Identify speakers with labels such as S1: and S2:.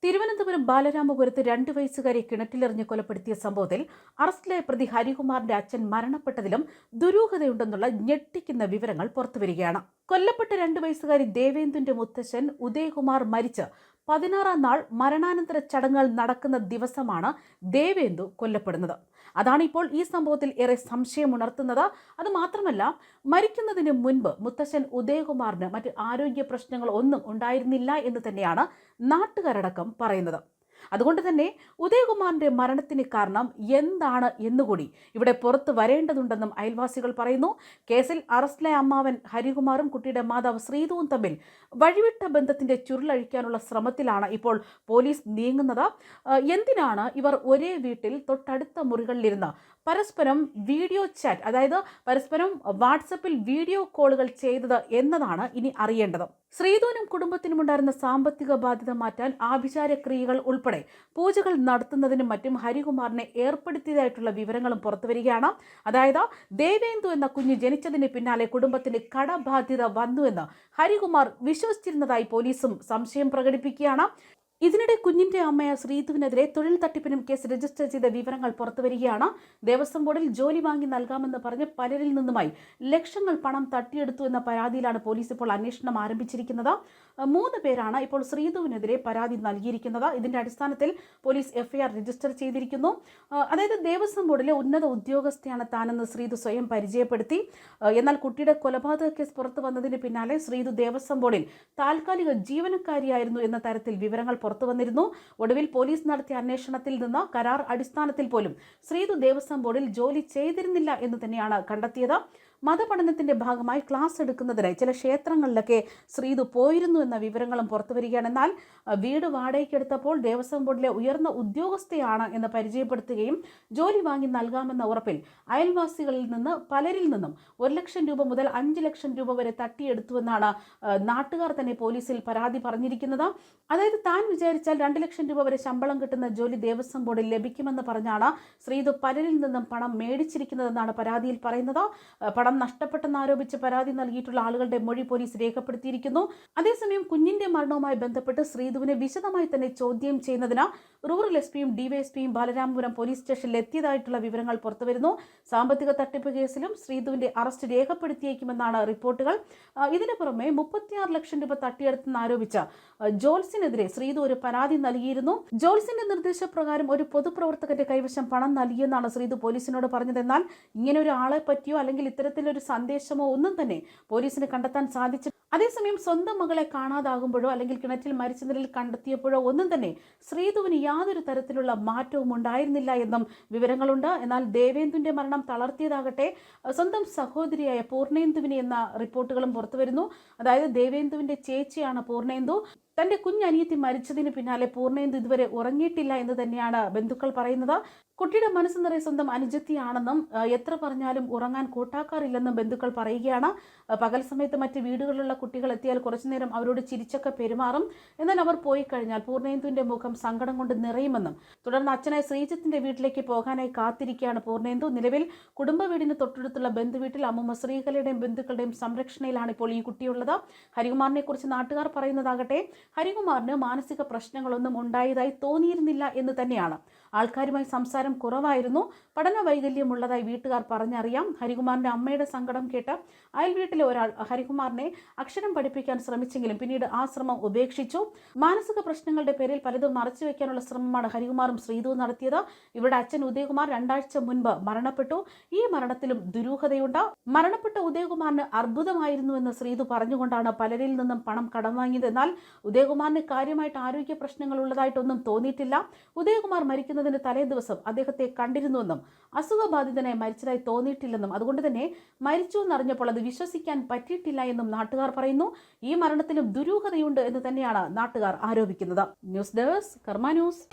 S1: തിരുവനന്തപുരം ബാലരാമപുരത്ത് 2 വയസ്സുകാരെ കിണറ്റിലെറിഞ്ഞ് കൊലപ്പെടുത്തിയ സംഭവത്തിൽ അറസ്റ്റിലായ പ്രതി ഹരികുമാറിന്റെ അച്ഛൻ മരണപ്പെട്ടതിലും ദുരൂഹതയുണ്ടെന്നുള്ള ഞെട്ടിക്കുന്ന വിവരങ്ങൾ പുറത്തുവരികയാണ്. കൊല്ലപ്പെട്ട 2 വയസ്സുകാരി ദേവേന്ദുവിന്റെ മുത്തശ്ശൻ ഉദയകുമാർ മരിച്ച് 16-ാം നാൾ മരണാനന്തര ചടങ്ങുകൾ നടക്കുന്ന ദിവസമാണ് ദേവേന്ദു കൊല്ലപ്പെടുന്നത്. അതാണ് ഇപ്പോൾ ഈ സംഭവത്തിൽ ഏറെ സംശയമുണർത്തുന്നത്. അതുമാത്രമല്ല, മരിക്കുന്നതിന് മുൻപ് മുത്തശ്ശൻ ഉദയകുമാറിന് മറ്റ് ആരോഗ്യ പ്രശ്നങ്ങൾ ഒന്നും ഉണ്ടായിരുന്നില്ല എന്ന് തന്നെയാണ് നാട്ടുകാരടക്കം പറയുന്നത്. അതുകൊണ്ട് തന്നെ ഉദയകുമാറിന്റെ മരണത്തിന് കാരണം എന്താണ് എന്നുകൂടി ഇവിടെ പുറത്തു വരേണ്ടതുണ്ടെന്നും അയൽവാസികൾ പറയുന്നു. കേസിൽ അറസ്റ്റിലായ അമ്മാവൻ ഹരികുമാറും കുട്ടിയുടെ മാതാവ് ശ്രീതുവും തമ്മിൽ വഴിവിട്ട ബന്ധത്തിന്റെ ചുരുളഴിക്കാനുള്ള ശ്രമത്തിലാണ് ഇപ്പോൾ പോലീസ് നീങ്ങുന്നത്. എന്തിനാണ് ഇവർ ഒരേ വീട്ടിൽ തൊട്ടടുത്ത മുറികളിലിരുന്ന് പരസ്പരം വീഡിയോ ചാറ്റ്, അതായത് പരസ്പരം വാട്സപ്പിൽ വീഡിയോ കോളുകൾ ചെയ്തത് എന്നതാണ് ഇനി അറിയേണ്ടത്. ശ്രീധുവിനും കുടുംബത്തിനും ഉണ്ടായിരുന്ന സാമ്പത്തിക ബാധ്യത മാറ്റാൻ ആഭിചാരക്രിയകൾ ഉൾപ്പെടെ പൂജകൾ നടത്തുന്നതിനും മറ്റും ഹരികുമാറിനെ ഏർപ്പെടുത്തിയതായിട്ടുള്ള വിവരങ്ങളും പുറത്തുവരികയാണ്. അതായത് ദേവേന്ദു എന്ന കുഞ്ഞ് ജനിച്ചതിന് പിന്നാലെ കുടുംബത്തിന് കടബാധ്യത വന്നുവെന്ന് ഹരികുമാർ വിശ്വസിച്ചിരുന്നതായി പോലീസും സംശയം പ്രകടിപ്പിക്കുകയാണ്. ഇതിനിടെ കുഞ്ഞിന്റെ അമ്മയ ശ്രീധുവിനെതിരെ തൊഴിൽ തട്ടിപ്പിനും കേസ് രജിസ്റ്റർ ചെയ്ത വിവരങ്ങൾ പുറത്തുവരികയാണ്. ദേവസ്വം ബോർഡിൽ ജോലി വാങ്ങി നൽകാമെന്ന് പറഞ്ഞ് പലരിൽ നിന്നുമായി ലക്ഷങ്ങൾ പണം തട്ടിയെടുത്തു എന്ന പരാതിയിലാണ് പോലീസ് ഇപ്പോൾ അന്വേഷണം ആരംഭിച്ചിരിക്കുന്നത്. 3 പേരാണ് ഇപ്പോൾ ശ്രീധുവിനെതിരെ പരാതി നൽകിയിരിക്കുന്നത്. ഇതിന്റെ അടിസ്ഥാനത്തിൽ പോലീസ് FIR രജിസ്റ്റർ ചെയ്തിരിക്കുന്നു. അതായത് ദേവസ്വം ബോർഡിലെ ഉന്നത ഉദ്യോഗസ്ഥയാണ് താനെന്ന് ശ്രീധു സ്വയം പരിചയപ്പെടുത്തി. എന്നാൽ കുട്ടിയുടെ കൊലപാതക കേസ് പുറത്തു വന്നതിന് പിന്നാലെ ശ്രീധു ദേവസ്വം ബോർഡിൽ താൽക്കാലിക ജീവനക്കാരിയായിരുന്നു എന്ന തരത്തിൽ വിവരങ്ങൾ പുറത്തു വന്നിരുന്നു. ഒടുവിൽ പോലീസ് നടത്തിയ അന്വേഷണത്തിൽ നിന്ന് കരാർ അടിസ്ഥാനത്തിൽ പോലും ശ്രീധു ദേവസ്വം ബോർഡിൽ ജോലി ചെയ്തിരുന്നില്ല എന്ന് തന്നെയാണ് കണ്ടെത്തിയത്. മതപഠനത്തിന്റെ ഭാഗമായി ക്ലാസ് എടുക്കുന്നതിനായി ചില ക്ഷേത്രങ്ങളിലൊക്കെ ശ്രീധു പോയിരുന്നു എന്ന വിവരങ്ങളും പുറത്തുവരികയാണ്. എന്നാൽ വീട് വാടകയ്ക്കെടുത്തപ്പോൾ ദേവസ്വം ബോർഡിലെ ഉയർന്ന ഉദ്യോഗസ്ഥയാണ് എന്ന് പരിചയപ്പെടുത്തുകയും ജോലി വാങ്ങി നൽകാമെന്ന ഉറപ്പിൽ അയൽവാസികളിൽ നിന്ന് പലരിൽ നിന്നും 1 ലക്ഷം രൂപ മുതൽ 5 ലക്ഷം രൂപ വരെ തട്ടിയെടുത്തുവെന്നാണ് നാട്ടുകാർ തന്നെ പോലീസിൽ പരാതി പറഞ്ഞിരിക്കുന്നത്. അതായത് താൻ വിചാരിച്ചാൽ 2 ലക്ഷം രൂപ വരെ ശമ്പളം കിട്ടുന്ന ജോലി ദേവസ്വം ബോർഡിൽ ലഭിക്കുമെന്ന് പറഞ്ഞാണ് ശ്രീധു പലരിൽ നിന്നും പണം മേടിച്ചിരിക്കുന്നതെന്നാണ് പരാതിയിൽ പറയുന്നത്. പണം നഷ്ടപ്പെട്ടെന്നാരോപിച്ച് പരാതി നൽകിയിട്ടുള്ള ആളുകളുടെ മൊഴി പോലീസ് രേഖപ്പെടുത്തിയിരിക്കുന്നു. അതേസമയം കുഞ്ഞിന്റെ മരണവുമായി ബന്ധപ്പെട്ട് ശ്രീധുവിനെ വിശദമായി തന്നെ ചോദ്യം ചെയ്യുന്നതിന് റൂറൽ SPയും DYSPയും ബാലരാമപുരം പോലീസ് സ്റ്റേഷനിൽ എത്തിയതായിട്ടുള്ള വിവരങ്ങൾ പുറത്തുവരുന്നു. സാമ്പത്തിക തട്ടിപ്പ് കേസിലും ശ്രീധുവിന്റെ അറസ്റ്റ് രേഖപ്പെടുത്തിയേക്കുമെന്നാണ് റിപ്പോർട്ടുകൾ. ഇതിനു പുറമെ 36 ലക്ഷം രൂപ തട്ടിയെടുത്തെന്നാരോപിച്ച ജോൾസിനെതിരെ ശ്രീധു ഒരു പരാതി നൽകിയിരുന്നു. ജോൾസിന്റെ നിർദ്ദേശപ്രകാരം ഒരു പൊതുപ്രവർത്തകന്റെ കൈവശം പണം നൽകിയെന്നാണ് ശ്രീധു പോലീസിനോട് പറഞ്ഞതെന്നാൽ ഇങ്ങനെ ഒരു ആളെ പറ്റിയോ അല്ലെങ്കിൽ ഇത്തരത്തിലൊരു സന്ദേശമോ ഒന്നും തന്നെ പോലീസിന് കണ്ടെത്താൻ സാധിച്ചു. അതേസമയം സ്വന്തം മകളെ കാണാതാകുമ്പോഴോ അല്ലെങ്കിൽ കിണറ്റിൽ മരിച്ച നിലയിൽ കണ്ടെത്തിയപ്പോഴോ ഒന്നും തന്നെ ശ്രീധുവിന് യാതൊരു തരത്തിലുള്ള മാറ്റവും ഉണ്ടായിരുന്നില്ല എന്നും വിവരങ്ങളുണ്ട്. എന്നാൽ ദേവേന്ദുവിന്റെ മരണം തളർത്തിയതാകട്ടെ സ്വന്തം സഹോദരിയായ പൂർണേന്ദുവിനെ എന്ന റിപ്പോർട്ടുകളും പുറത്തുവരുന്നു. അതായത് ദേവേന്ദുവിന്റെ ചേച്ചിയാണ് പൂർണേന്ദു. തന്റെ കുഞ്ഞനിയത്തി മരിച്ചതിന് പിന്നാലെ പൂർണേന്ദു ഇതുവരെ ഉറങ്ങിയിട്ടില്ല എന്ന് തന്നെയാണ് ബന്ധുക്കൾ പറയുന്നത്. കുട്ടിയുടെ മനസ്സ് നിറയെ സ്വന്തം അനുജത്തിയാണെന്നും എത്ര പറഞ്ഞാലും ഉറങ്ങാൻ കൂട്ടാക്കാറില്ലെന്നും ബന്ധുക്കൾ പറയുകയാണ്. പകൽ സമയത്ത് മറ്റ് വീടുകളിലുള്ള കുട്ടികൾ എത്തിയാൽ കുറച്ചുനേരം അവരോട് ചിരിച്ചൊക്കെ പെരുമാറും. എന്നാൽ അവർ പോയി കഴിഞ്ഞാൽ പൂർണേന്ദുവിന്റെ മുഖം സങ്കടം കൊണ്ട് നിറയുമെന്നും തുടർന്ന് അച്ഛനായ ശ്രീജിത്തിന്റെ വീട്ടിലേക്ക് പോകാനായി കാത്തിരിക്കുകയാണ് പൂർണേന്ദു. നിലവിൽ കുടുംബ വീടിന് തൊട്ടടുത്തുള്ള ബന്ധുവീട്ടിൽ അമ്മൂമ്മ ശ്രീകലയുടെയും ബന്ധുക്കളുടെയും സംരക്ഷണയിലാണ് ഇപ്പോൾ ഈ കുട്ടിയുള്ളത്. ഹരികുമാറിനെ കുറിച്ച് നാട്ടുകാർ പറയുന്നതാകട്ടെ ഹരികുമാറിന് മാനസിക പ്രശ്നങ്ങളൊന്നും ഉണ്ടായതായി തോന്നിയിരുന്നില്ല എന്ന് തന്നെയാണ്. ആൾക്കാരുമായി സംസാരം കുറവായിരുന്നു, പഠന വൈകല്യമുള്ളതായി വീട്ടുകാർ പറഞ്ഞറിയാം. ഹരികുമാറിന്റെ അമ്മയുടെ സങ്കടം കേട്ട് അയൽ വീട്ടിലെ ഒരാൾ ഹരികുമാറിനെ അക്ഷരം പഠിപ്പിക്കാൻ ശ്രമിച്ചെങ്കിലും പിന്നീട് ആ ശ്രമം ഉപേക്ഷിച്ചു. മാനസിക പ്രശ്നങ്ങളുടെ പേരിൽ പലതും മറച്ചുവെക്കാനുള്ള ശ്രമമാണ് ഹരികുമാറും ശ്രീധുവും നടത്തിയത്. ഇവരുടെ അച്ഛൻ ഉദയകുമാർ 2 ആഴ്ച മുൻപ് മരണപ്പെട്ടു. ഈ മരണത്തിലും ദുരൂഹതയുണ്ട്. മരണപ്പെട്ട ഉദയകുമാറിന് അർബുദമായിരുന്നുവെന്ന് ശ്രീധു പറഞ്ഞുകൊണ്ടാണ് പലരിൽ നിന്നും പണം കടം വാങ്ങിയത്. എന്നാൽ ഉദയകുമാറിന് കാര്യമായിട്ട് ആരോഗ്യ പ്രശ്നങ്ങൾ ഉള്ളതായിട്ടൊന്നും തോന്നിയിട്ടില്ല. ഉദയകുമാർ മരിക്കുന്നതിന് തലേ ദിവസം അദ്ദേഹത്തെ കണ്ടിരുന്നുവെന്നും അസുഖബാധിതനായി മരിച്ചതായി തോന്നിയിട്ടില്ലെന്നും അതുകൊണ്ട് തന്നെ മരിച്ചു എന്നറിഞ്ഞപ്പോൾ അത് വിശ്വസിക്കാൻ പറ്റിയിട്ടില്ല എന്നും നാട്ടുകാർ പറയുന്നു. ഈ മരണത്തിലും ദുരൂഹതയുണ്ട് എന്ന് തന്നെയാണ് നാട്ടുകാർ ആരോപിക്കുന്നത്. ന്യൂസ് ഡെസ്ക് കർമ്മ ന്യൂസ്.